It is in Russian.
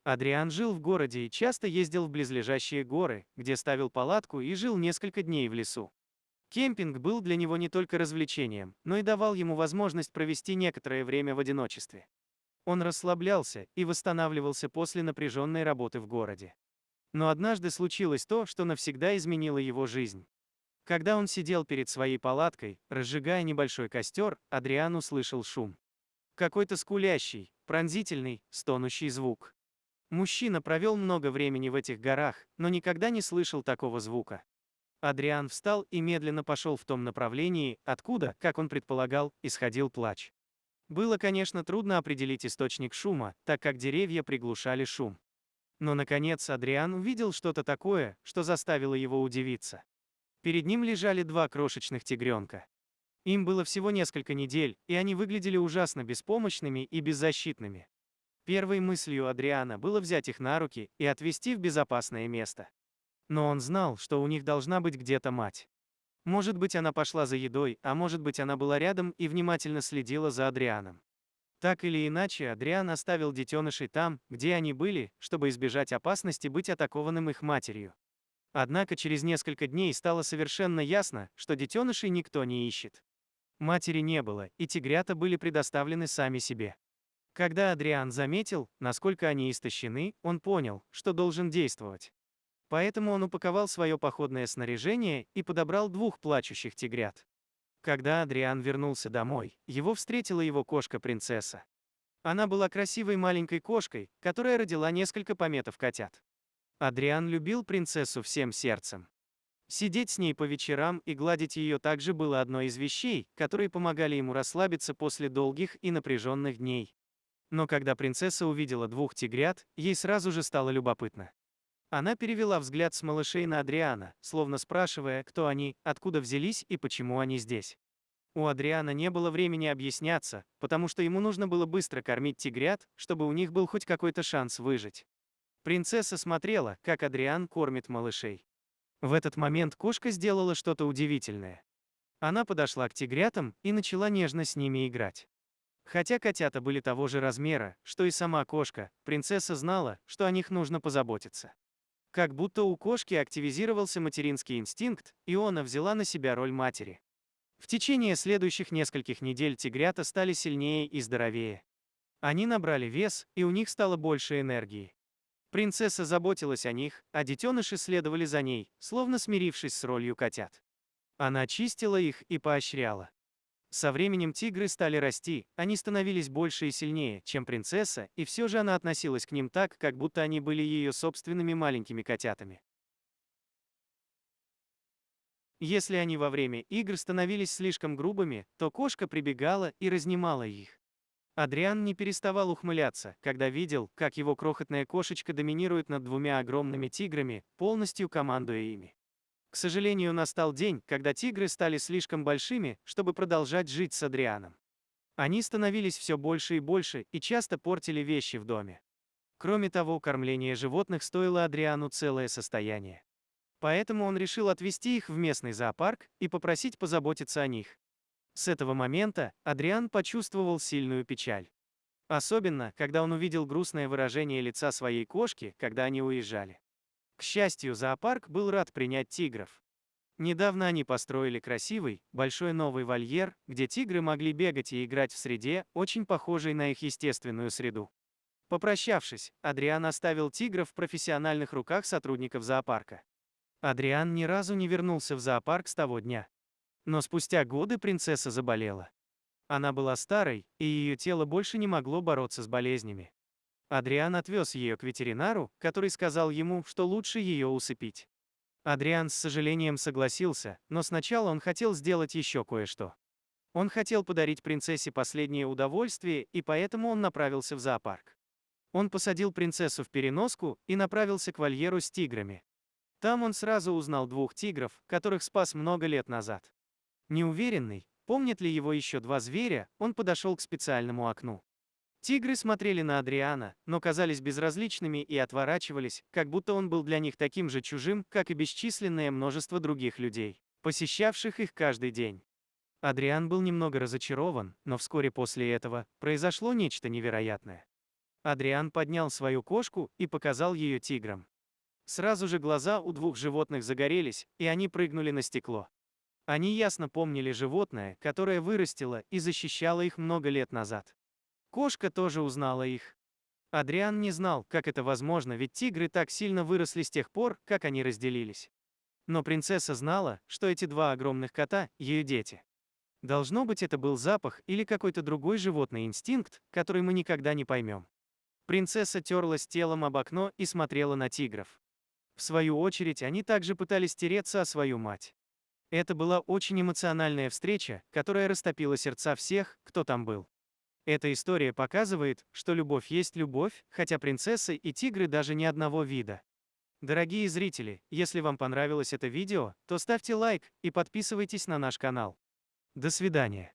Адриан жил в городе и часто ездил в близлежащие горы, где ставил палатку и жил несколько дней в лесу. Кемпинг был для него не только развлечением, но и давал ему возможность провести некоторое время в одиночестве. Он расслаблялся и восстанавливался после напряженной работы в городе. Но однажды случилось то, что навсегда изменило его жизнь. Когда он сидел перед своей палаткой, разжигая небольшой костер, Адриан услышал шум. Какой-то скулящий, пронзительный, стонущий звук. Мужчина провел много времени в этих горах, но никогда не слышал такого звука. Адриан встал и медленно пошел в том направлении, откуда, как он предполагал, исходил плач. Было, конечно, трудно определить источник шума, так как деревья приглушали шум. Но, наконец, Адриан увидел что-то такое, что заставило его удивиться. Перед ним лежали два крошечных тигренка. Им было всего несколько недель, и они выглядели ужасно беспомощными и беззащитными. Первой мыслью Адриана было взять их на руки и отвезти в безопасное место. Но он знал, что у них должна быть где-то мать. Может быть, она пошла за едой, а может быть, она была рядом и внимательно следила за Адрианом. Так или иначе, Адриан оставил детенышей там, где они были, чтобы избежать опасности быть атакованным их матерью. Однако через несколько дней стало совершенно ясно, что детенышей никто не ищет. Матери не было, и тигрята были предоставлены сами себе. Когда Адриан заметил, насколько они истощены, он понял, что должен действовать. Поэтому он упаковал свое походное снаряжение и подобрал двух плачущих тигрят. Когда Адриан вернулся домой, его встретила его кошка-принцесса. Она была красивой маленькой кошкой, которая родила несколько пометов котят. Адриан любил принцессу всем сердцем. Сидеть с ней по вечерам и гладить ее также было одной из вещей, которые помогали ему расслабиться после долгих и напряженных дней. Но когда принцесса увидела двух тигрят, ей сразу же стало любопытно. Она перевела взгляд с малышей на Адриана, словно спрашивая, кто они, откуда взялись и почему они здесь. У Адриана не было времени объясняться, потому что ему нужно было быстро кормить тигрят, чтобы у них был хоть какой-то шанс выжить. Принцесса смотрела, как Адриан кормит малышей. В этот момент кошка сделала что-то удивительное. Она подошла к тигрятам и начала нежно с ними играть. Хотя котята были того же размера, что и сама кошка, принцесса знала, что о них нужно позаботиться. Как будто у кошки активизировался материнский инстинкт, и она взяла на себя роль матери. В течение следующих нескольких недель тигрята стали сильнее и здоровее. Они набрали вес, и у них стало больше энергии. Принцесса заботилась о них, а детеныши следовали за ней, словно смирившись с ролью котят. Она чистила их и поощряла. Со временем тигры стали расти, они становились больше и сильнее, чем принцесса, и все же она относилась к ним так, как будто они были ее собственными маленькими котятами. Если они во время игр становились слишком грубыми, то кошка прибегала и разнимала их. Адриан не переставал ухмыляться, когда видел, как его крохотная кошечка доминирует над двумя огромными тиграми, полностью командуя ими. К сожалению, настал день, когда тигры стали слишком большими, чтобы продолжать жить с Адрианом. Они становились все больше и больше и часто портили вещи в доме. Кроме того, кормление животных стоило Адриану целое состояние. Поэтому он решил отвезти их в местный зоопарк и попросить позаботиться о них. С этого момента Адриан почувствовал сильную печаль. Особенно, когда он увидел грустное выражение лица своей кошки, когда они уезжали. К счастью, зоопарк был рад принять тигров. Недавно они построили красивый, большой новый вольер, где тигры могли бегать и играть в среде, очень похожей на их естественную среду. Попрощавшись, Адриан оставил тигров в профессиональных руках сотрудников зоопарка. Адриан ни разу не вернулся в зоопарк с того дня. Но спустя годы принцесса заболела. Она была старой, и ее тело больше не могло бороться с болезнями. Адриан отвез ее к ветеринару, который сказал ему, что лучше ее усыпить. Адриан с сожалением согласился, но сначала он хотел сделать еще кое-что. Он хотел подарить принцессе последнее удовольствие, и поэтому он направился в зоопарк. Он посадил принцессу в переноску и направился к вольеру с тиграми. Там он сразу узнал двух тигров, которых спас много лет назад. Неуверенный, помнят ли его еще два зверя, он подошел к специальному окну. Тигры смотрели на Адриана, но казались безразличными и отворачивались, как будто он был для них таким же чужим, как и бесчисленное множество других людей, посещавших их каждый день. Адриан был немного разочарован, но вскоре после этого произошло нечто невероятное. Адриан поднял свою кошку и показал ее тиграм. Сразу же глаза у двух животных загорелись, и они прыгнули на стекло. Они ясно помнили животное, которое вырастило и защищало их много лет назад. Кошка тоже узнала их. Адриан не знал, как это возможно, ведь тигры так сильно выросли с тех пор, как они разделились. Но принцесса знала, что эти два огромных кота – ее дети. Должно быть, это был запах или какой-то другой животный инстинкт, который мы никогда не поймем. Принцесса терлась телом об окно и смотрела на тигров. В свою очередь, они также пытались тереться о свою мать. Это была очень эмоциональная встреча, которая растопила сердца всех, кто там был. Эта история показывает, что любовь есть любовь, хотя принцессы и тигры даже не одного вида. Дорогие зрители, если вам понравилось это видео, то ставьте лайк и подписывайтесь на наш канал. До свидания.